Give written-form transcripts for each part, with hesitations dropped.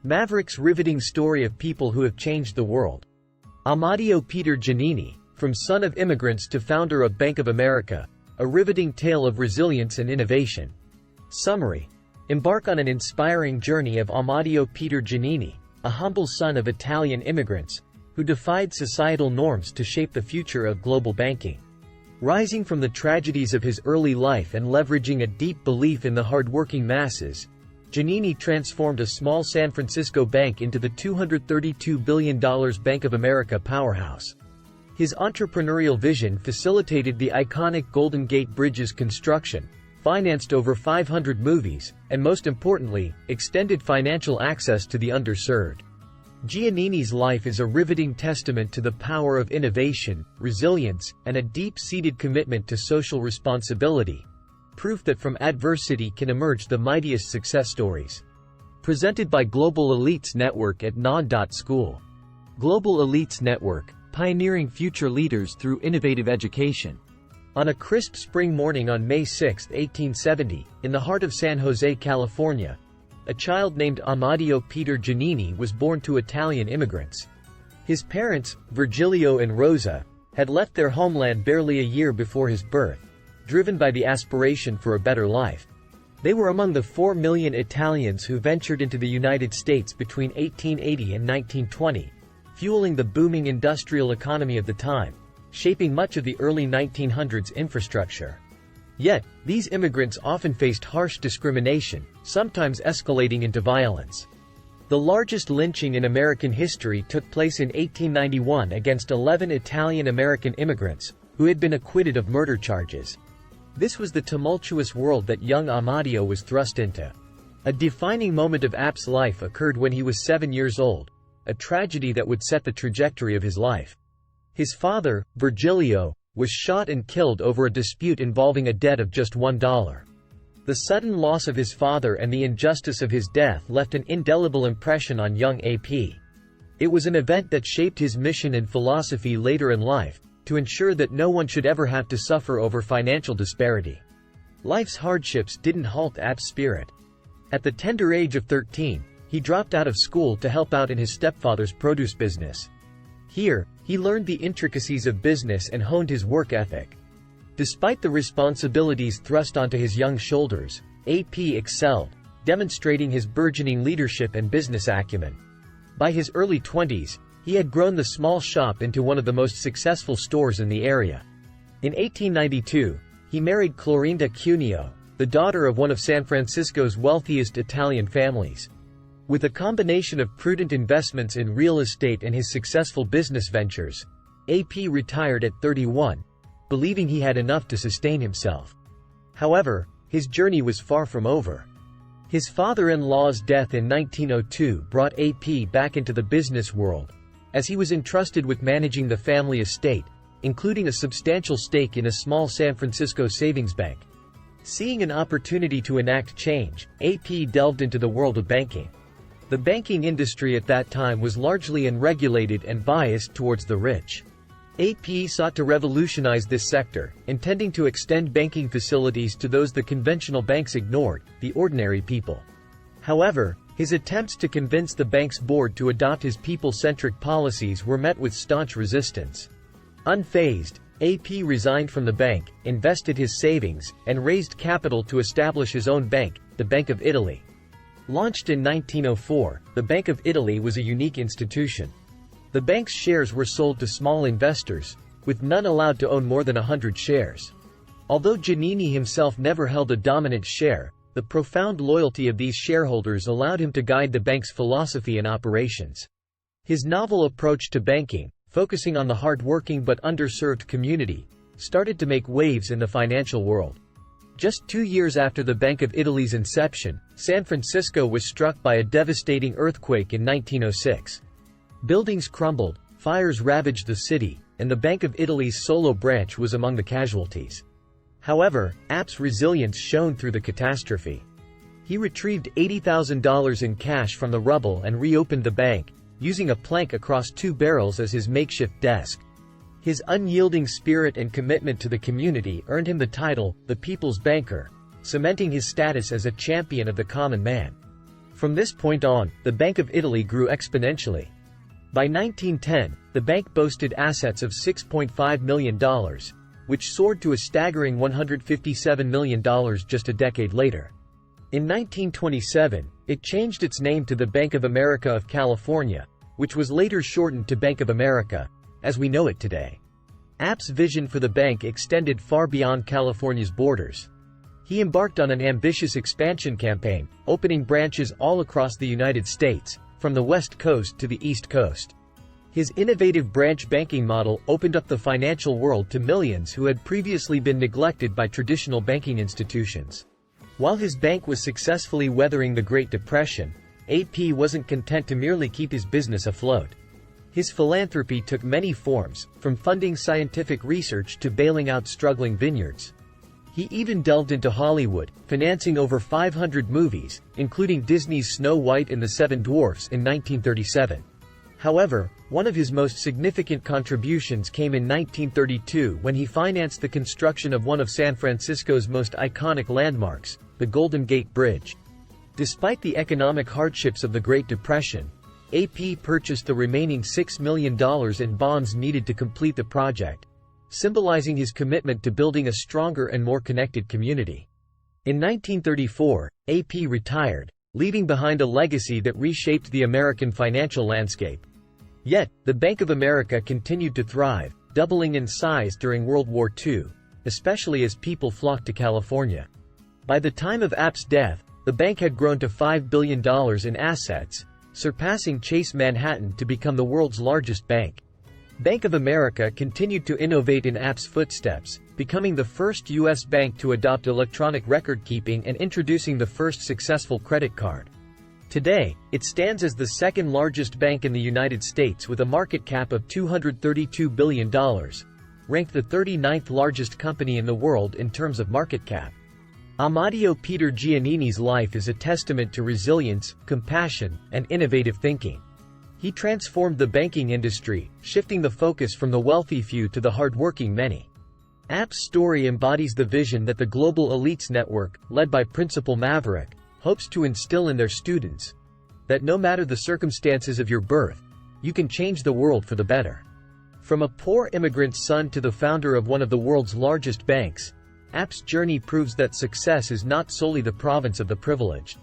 Maverick's riveting story of people who have changed the world. Amadeo Peter Giannini, from son of immigrants to founder of Bank of America, a riveting tale of resilience and innovation. Summary. Embark on an inspiring journey of Amadeo Peter Giannini, a humble son of Italian immigrants, who defied societal norms to shape the future of global banking. Rising from the tragedies of his early life and leveraging a deep belief in the hard-working masses, Giannini transformed a small San Francisco bank into the $232 billion Bank of America powerhouse. His entrepreneurial vision facilitated the iconic Golden Gate Bridge's construction, financed over 500 movies, and most importantly, extended financial access to the underserved. Giannini's life is a riveting testament to the power of innovation, resilience, and a deep-seated commitment to social responsibility, proof that from adversity can emerge the mightiest success stories. Presented by Global Elites Network at Non.School. Global Elites Network, pioneering future leaders through innovative education. On a crisp spring morning on May 6, 1870, in the heart of San Jose, California, a child named Amadeo Peter Giannini was born to Italian immigrants. His parents, Virgilio and Rosa, had left their homeland barely a year before his birth, driven by the aspiration for a better life. They were among the 4 million Italians who ventured into the United States between 1880 and 1920, fueling the booming industrial economy of the time, shaping much of the early 1900s infrastructure. Yet, these immigrants often faced harsh discrimination, sometimes escalating into violence. The largest lynching in American history took place in 1891 against 11 Italian-American immigrants, who had been acquitted of murder charges. This was the tumultuous world that young Amadeo was thrust into. A defining moment of Ap's life occurred when he was 7 years old, a tragedy that would set the trajectory of his life. His father, Virgilio, was shot and killed over a dispute involving a debt of just $1. The sudden loss of his father and the injustice of his death left an indelible impression on young AP. It was an event that shaped his mission and philosophy later in life, to ensure that no one should ever have to suffer over financial disparity. Life's hardships didn't halt Ap's spirit. At the tender age of 13, he dropped out of school to help out in his stepfather's produce business. Here, he learned the intricacies of business and honed his work ethic. Despite the responsibilities thrust onto his young shoulders, AP excelled, demonstrating his burgeoning leadership and business acumen. By his early 20s, he had grown the small shop into one of the most successful stores in the area. In 1892, he married Clorinda Cuneo, the daughter of one of San Francisco's wealthiest Italian families. With a combination of prudent investments in real estate and his successful business ventures, AP retired at 31, believing he had enough to sustain himself. However, his journey was far from over. His father-in-law's death in 1902 brought AP back into the business world, as he was entrusted with managing the family estate, including a substantial stake in a small San Francisco savings bank. Seeing an opportunity to enact change, AP delved into the world of banking. The banking industry at that time was largely unregulated and biased towards the rich. AP sought to revolutionize this sector, intending to extend banking facilities to those the conventional banks ignored, the ordinary people. However, his attempts to convince the bank's board to adopt his people-centric policies were met with staunch resistance. Unfazed, AP resigned from the bank, invested his savings, and raised capital to establish his own bank, the Bank of Italy. Launched in 1904, the Bank of Italy was a unique institution. The bank's shares were sold to small investors, with none allowed to own more than 100 shares. Although Giannini himself never held a dominant share, the profound loyalty of these shareholders allowed him to guide the bank's philosophy and operations. His novel approach to banking, focusing on the hard-working but underserved community, started to make waves in the financial world. Just 2 years after the Bank of Italy's inception, San Francisco was struck by a devastating earthquake in 1906. Buildings crumbled, fires ravaged the city, and the Bank of Italy's solo branch was among the casualties. However, AP's resilience shone through the catastrophe. He retrieved $80,000 in cash from the rubble and reopened the bank, using a plank across 2 barrels as his makeshift desk. His unyielding spirit and commitment to the community earned him the title, the People's Banker, cementing his status as a champion of the common man. From this point on, the Bank of Italy grew exponentially. By 1910, the bank boasted assets of $6.5 million, which soared to a staggering $157 million just a decade later. In 1927, it changed its name to the Bank of America of California, which was later shortened to Bank of America, as we know it today. App's vision for the bank extended far beyond California's borders. He embarked on an ambitious expansion campaign, opening branches all across the United States, from the West Coast to the East Coast. His innovative branch banking model opened up the financial world to millions who had previously been neglected by traditional banking institutions. While his bank was successfully weathering the Great Depression, AP wasn't content to merely keep his business afloat. His philanthropy took many forms, from funding scientific research to bailing out struggling vineyards. He even delved into Hollywood, financing over 500 movies, including Disney's Snow White and the Seven Dwarfs in 1937. However, one of his most significant contributions came in 1932 when he financed the construction of one of San Francisco's most iconic landmarks, the Golden Gate Bridge. Despite the economic hardships of the Great Depression, AP purchased the remaining $6 million in bonds needed to complete the project, symbolizing his commitment to building a stronger and more connected community. In 1934, AP retired, leaving behind a legacy that reshaped the American financial landscape. Yet, the Bank of America continued to thrive, doubling in size during World War II, especially as people flocked to California. By the time of App's death, the bank had grown to $5 billion in assets, surpassing Chase Manhattan to become the world's largest bank. Bank of America continued to innovate in App's footsteps, becoming the first U.S. bank to adopt electronic record-keeping and introducing the first successful credit card. Today, it stands as the second largest bank in the United States with a market cap of $232 billion, ranked the 39th largest company in the world in terms of market cap. Amadeo Peter Giannini's life is a testament to resilience, compassion, and innovative thinking. He transformed the banking industry, shifting the focus from the wealthy few to the hard-working many. App's story embodies the vision that the Global Elites Network, led by Principal Maverick, hopes to instill in their students: that no matter the circumstances of your birth, you can change the world for the better. From a poor immigrant's son to the founder of one of the world's largest banks, App's journey proves that success is not solely the province of the privileged.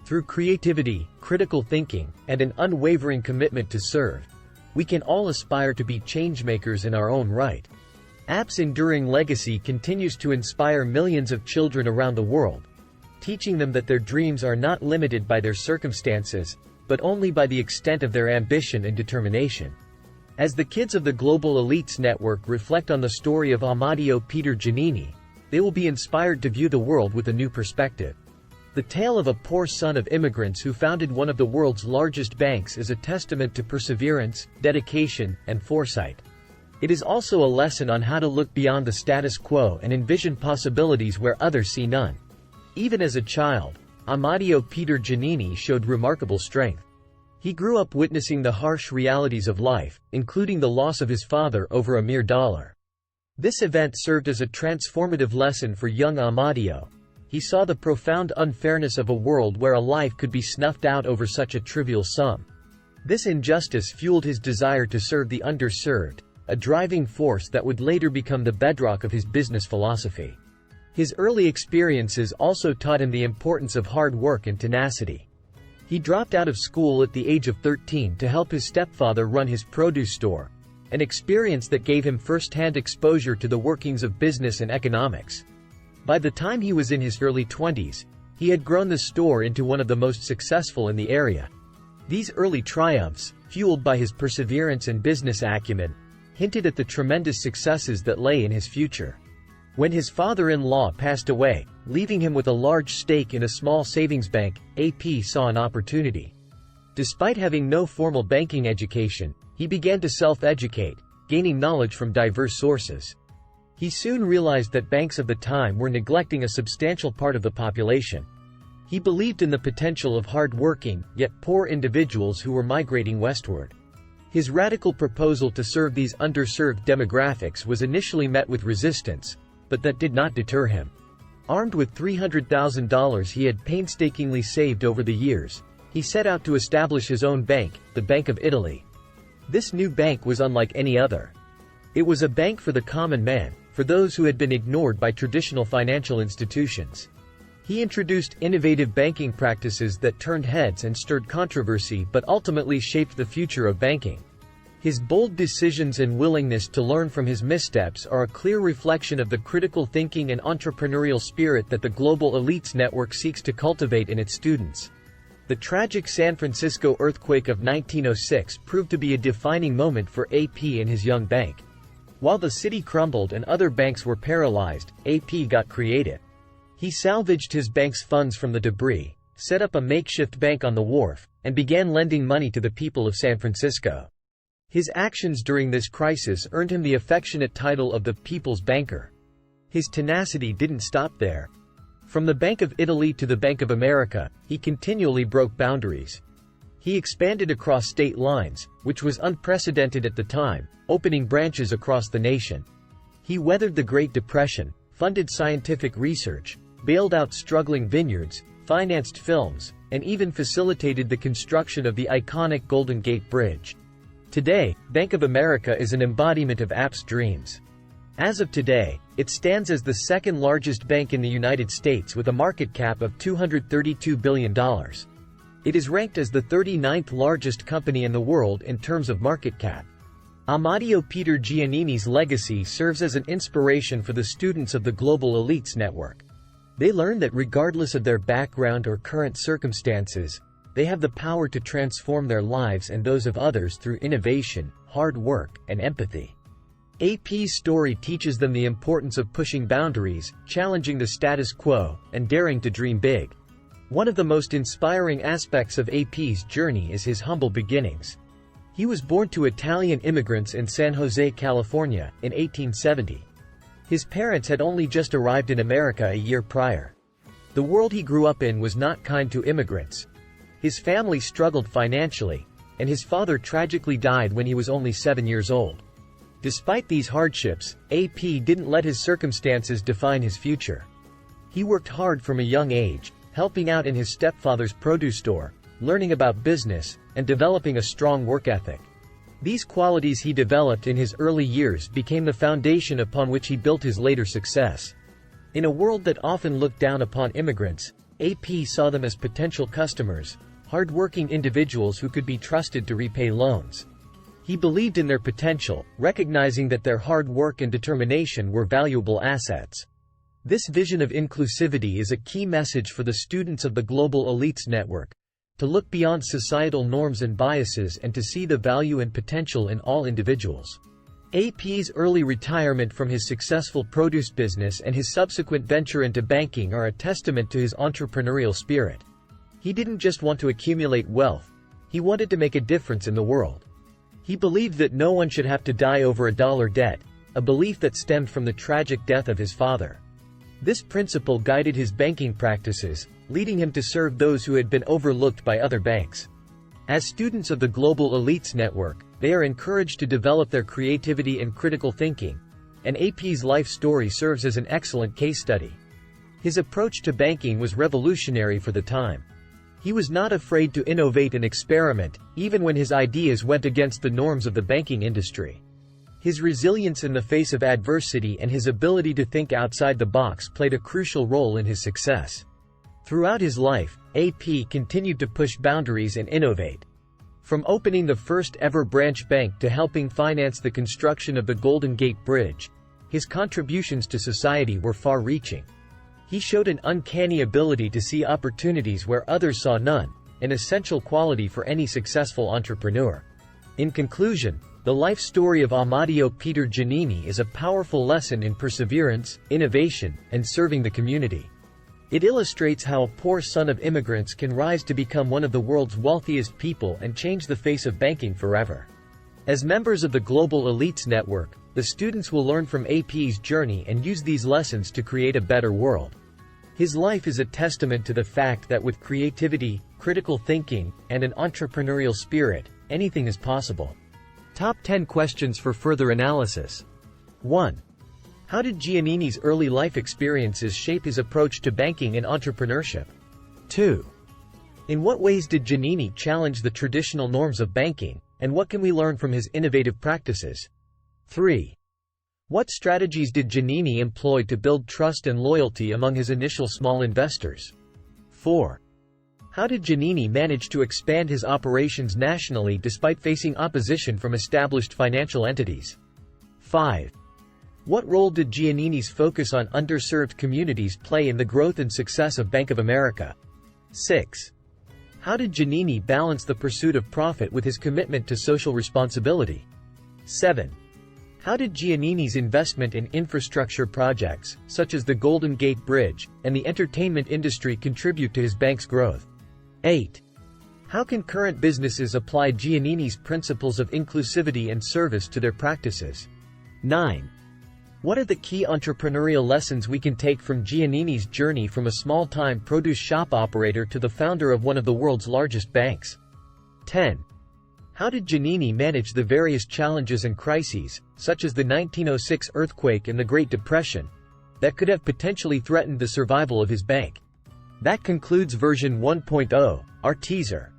Through creativity, critical thinking, and an unwavering commitment to serve, we can all aspire to be changemakers in our own right. App's enduring legacy continues to inspire millions of children around the world, teaching them that their dreams are not limited by their circumstances, but only by the extent of their ambition and determination. As the kids of the Global Elites Network reflect on the story of Amadeo Peter Giannini, they will be inspired to view the world with a new perspective. The tale of a poor son of immigrants who founded one of the world's largest banks is a testament to perseverance, dedication, and foresight. It is also a lesson on how to look beyond the status quo and envision possibilities where others see none. Even as a child, Amadeo Peter Giannini showed remarkable strength. He grew up witnessing the harsh realities of life, including the loss of his father over a mere dollar. This event served as a transformative lesson for young Amadeo. He saw the profound unfairness of a world where a life could be snuffed out over such a trivial sum. This injustice fueled his desire to serve the underserved, a driving force that would later become the bedrock of his business philosophy. His early experiences also taught him the importance of hard work and tenacity. He dropped out of school at the age of 13 to help his stepfather run his produce store, an experience that gave him first-hand exposure to the workings of business and economics. By the time he was in his early 20s, he had grown the store into one of the most successful in the area. These early triumphs, fueled by his perseverance and business acumen, hinted at the tremendous successes that lay in his future. When his father-in-law passed away, leaving him with a large stake in a small savings bank, AP saw an opportunity. Despite having no formal banking education, he began to self-educate, gaining knowledge from diverse sources. He soon realized that banks of the time were neglecting a substantial part of the population. He believed in the potential of hard-working, yet poor individuals who were migrating westward. His radical proposal to serve these underserved demographics was initially met with resistance, but that did not deter him. Armed with $300,000 he had painstakingly saved over the years, He set out to establish his own bank, the Bank of Italy. This new bank was unlike any other. It was a bank for the common man, for those who had been ignored by traditional financial institutions. He introduced innovative banking practices that turned heads and stirred controversy but ultimately shaped the future of banking. His bold decisions and willingness to learn from his missteps are a clear reflection of the critical thinking and entrepreneurial spirit that the Global Elites Network seeks to cultivate in its students. The tragic San Francisco earthquake of 1906 proved to be a defining moment for AP and his young bank. While the city crumbled and other banks were paralyzed, AP got creative. He salvaged his bank's funds from the debris, set up a makeshift bank on the wharf, and began lending money to the people of San Francisco. His actions during this crisis earned him the affectionate title of the People's Banker. His tenacity didn't stop there. From the Bank of Italy to the Bank of America, he continually broke boundaries. He expanded across state lines, which was unprecedented at the time, opening branches across the nation. He weathered the Great Depression, funded scientific research, bailed out struggling vineyards, financed films, and even facilitated the construction of the iconic Golden Gate Bridge. Today, Bank of America is an embodiment of AP's dreams. As of today, it stands as the second largest bank in the United States with a market cap of $232 billion. It is ranked as the 39th largest company in the world in terms of market cap. Amadeo Peter Giannini's legacy serves as an inspiration for the students of the Global Elites Network. They learn that regardless of their background or current circumstances, they have the power to transform their lives and those of others through innovation, hard work, and empathy. AP's story teaches them the importance of pushing boundaries, challenging the status quo, and daring to dream big. One of the most inspiring aspects of AP's journey is his humble beginnings. He was born to Italian immigrants in San Jose, California, in 1870. His parents had only just arrived in America a year prior. The world he grew up in was not kind to immigrants. His family struggled financially, and his father tragically died when he was only 7 years old. Despite these hardships, AP didn't let his circumstances define his future. He worked hard from a young age, helping out in his stepfather's produce store, learning about business, and developing a strong work ethic. These qualities he developed in his early years became the foundation upon which he built his later success. In a world that often looked down upon immigrants, AP saw them as potential customers, hard-working individuals who could be trusted to repay loans. He believed in their potential, recognizing that their hard work and determination were valuable assets. This vision of inclusivity is a key message for the students of the Global Elites Network, to look beyond societal norms and biases and to see the value and potential in all individuals. AP's early retirement from his successful produce business and his subsequent venture into banking are a testament to his entrepreneurial spirit. He didn't just want to accumulate wealth, he wanted to make a difference in the world. He believed that no one should have to die over a dollar debt, a belief that stemmed from the tragic death of his father. This principle guided his banking practices, leading him to serve those who had been overlooked by other banks. As students of the Global Elites Network, they are encouraged to develop their creativity and critical thinking, and AP's life story serves as an excellent case study. His approach to banking was revolutionary for the time. He was not afraid to innovate and experiment, even when his ideas went against the norms of the banking industry. His resilience in the face of adversity and his ability to think outside the box played a crucial role in his success. Throughout his life, AP continued to push boundaries and innovate. From opening the first ever branch bank to helping finance the construction of the Golden Gate Bridge, his contributions to society were far-reaching. He showed an uncanny ability to see opportunities where others saw none, an essential quality for any successful entrepreneur. In conclusion, the life story of Amadeo Peter Giannini is a powerful lesson in perseverance, innovation, and serving the community. It illustrates how a poor son of immigrants can rise to become one of the world's wealthiest people and change the face of banking forever. As members of the Global Elites Network, the students will learn from AP's journey and use these lessons to create a better world. His life is a testament to the fact that with creativity, critical thinking, and an entrepreneurial spirit, anything is possible. Top 10 questions for further analysis. 1. How did Giannini's early life experiences shape his approach to banking and entrepreneurship? 2. In what ways did Giannini challenge the traditional norms of banking, and what can we learn from his innovative practices? 3. What strategies did Giannini employ to build trust and loyalty among his initial small investors? 4. How did Giannini manage to expand his operations nationally despite facing opposition from established financial entities? 5. What role did Giannini's focus on underserved communities play in the growth and success of Bank of America? 6. How did Giannini balance the pursuit of profit with his commitment to social responsibility? 7. How did Giannini's investment in infrastructure projects, such as the Golden Gate Bridge, and the entertainment industry contribute to his bank's growth? 8. How can current businesses apply Giannini's principles of inclusivity and service to their practices? 9. What are the key entrepreneurial lessons we can take from Giannini's journey from a small-time produce shop operator to the founder of one of the world's largest banks? 10. How did Giannini manage the various challenges and crises, such as the 1906 earthquake and the Great Depression, that could have potentially threatened the survival of his bank? That concludes version 1.0, our teaser.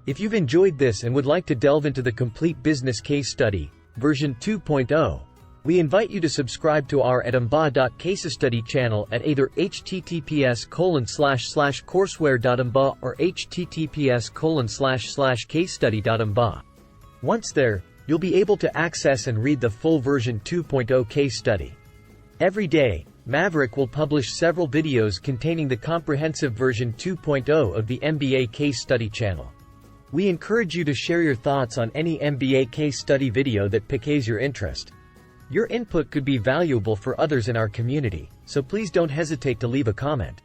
If you've enjoyed this and would like to delve into the complete business case study, version 2.0, we invite you to subscribe to our @mba.casestudy channel at either https://courseware.mba or https://casestudy.mba. Once there, you'll be able to access and read the full version 2.0 case study. Every day, Maverick will publish several videos containing the comprehensive version 2.0 of the MBA case study channel. We encourage you to share your thoughts on any MBA case study video that piques your interest. Your input could be valuable for others in our community, so please don't hesitate to leave a comment.